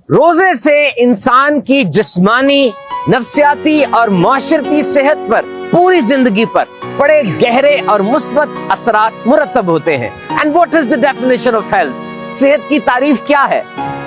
रोजे से इंसान की जिस्मानी, नफ्सियाती और माशरती सेहत पर पूरी जिंदगी पर बड़े गहरे और मुस्बत असरात मुरतब होते हैं। And what is the definition of health? सेहत की तारीफ क्या है?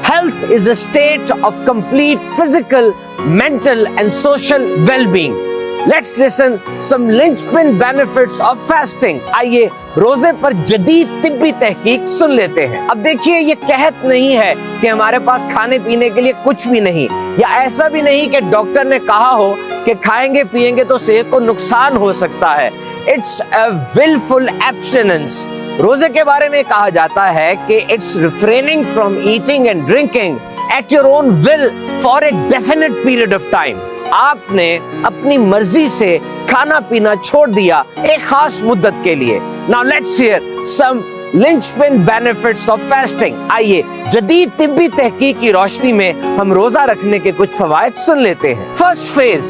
Health is the state of complete physical, mental and social wellbeing. Let's listen some linchpin benefits of fasting. आइए रोजे पर जदीद तिब्बी तहकीक सुन लेते हैं। अब देखिए, ये कहत नहीं है कि हमारे पास खाने पीने के लिए कुछ भी नहीं, या ऐसा भी नहीं कि डॉक्टर ने कहा हो कि खाएंगे पिएंगे तो सेहत को नुकसान हो सकता है। It's a wilful abstinence. रोजे के बारे में कहा जाता है कि it's refraining from eating and drinking at your own will for a definite period of time. आपने अपनी मर्जी से खाना पीना छोड़ दिया एक खास मुद्दत के लिए। Now let's hear some linchpin benefits of fasting। आइए जदीद तिब्बी तहकीक की रोशनी में हम रोजा रखने के कुछ फवायद सुन लेते हैं। फर्स्ट फेज,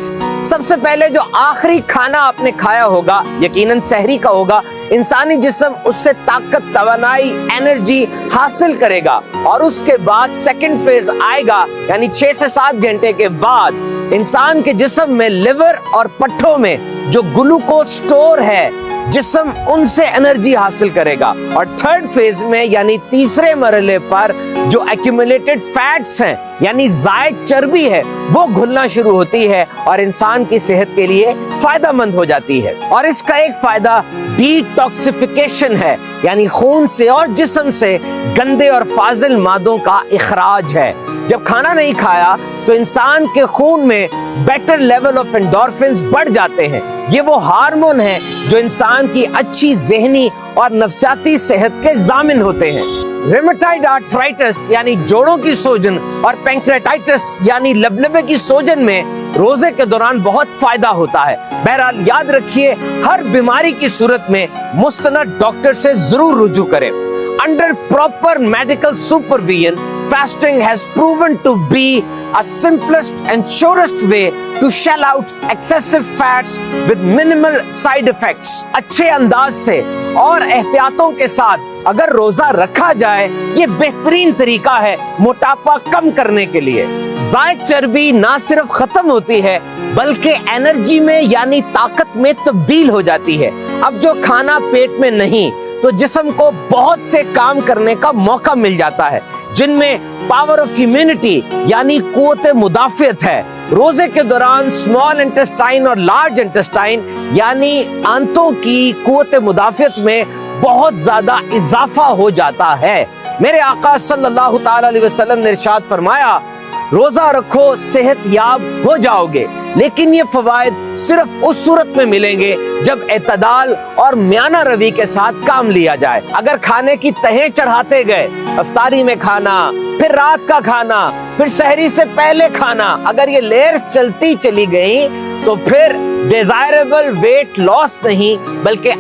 सबसे पहले जो आखिरी खाना आपने खाया होगा, यकीनन सहरी का होगा, इंसानी जिस्म उससे ताकत, तवानाई, एनर्जी हासिल करेगा। और उसके बाद सेकंड फेज आएगा, यानी 6 से 7 घंटे के बाद इंसान के जिस्म में लिवर और पट्ठों में जो ग्लूकोज स्टोर है, जिस्म उनसे एनर्जी हासिल करेगा। और थर्ड फेज में यानी तीसरे मरहले पर जो एक्यूमुलेटेड फैट्स हैं, यानी जायद चर्बी है, वो घुलना शुरू होती है और इंसान की सेहत के लिए फायदेमंद हो जाती है। और इसका एक फायदा डिटॉक्सिफिकेशन है, यानी खून से और जिस्म से गंदे और फाजिल मादों का इखराज है। जब खाना नहीं खाया तो इंसान के खून में बेटर लेवल ऑफ एंडोर्फिन्स बढ़ जाते हैं। ये वो हार्मोन है जो इंसान की अच्छी ज़हनी और नफ्सियाती सेहत के जामिन होते हैं। रिमेटॉइड आर्थराइटिस यानी जोड़ों की सूजन और पैंक्रेटाइटिस यानी लबलबे की सूजन में रोजे के दौरान बहुत फायदा होता है। बहरहाल याद रखिए, हर बीमारी की सूरत में मुस्तनद डॉक्टर से जरूर रुजू करें। Under proper medical supervision, fasting has proven to be a simplest and surest way to shell out excessive fats with minimal side effects। अच्छे अंदाज से और एहतियातों के साथ अगर रोजा रखा जाए, ये बेहतरीन तरीका है मोटापा कम करने के लिए। जायद चर्बी ना सिर्फ खत्म होती है बल्कि एनर्जी में यानी ताकत में तब्दील हो जाती है। अब जो खाना पेट में नहीं तो जिस्म को बहुत से काम करने का मौका मिल जाता है, जिनमें पावर ऑफ इम्यूनिटी यानी कुव्वत मुदाफियत है। रोजे के दौरान स्मॉल इंटेस्टाइन और लार्ज इंटेस्टाइन यानी आंतों की कुव्वत मुदाफियत में बहुत ज्यादा इजाफा हो जाता है। मेरे आका सल्लल्लाहु ताला अलैहि वसल्लम ने इरशाद फरमाया, रोजा रखो सेहत याब हो जाओगे, लेकिन ये फवायद सिर्फ उस सूरत में मिलेंगे जब एतदाल और म्याना रवि के साथ काम लिया जाए। अगर खाने की तहें चढ़ाते गए, इफ्तारी में खाना, फिर रात का खाना, फिर सहरी से पहले खाना, अगर ये लेयर्स चलती चली गई तो फिर डिजायरेबल वेट लॉस नहीं बल्कि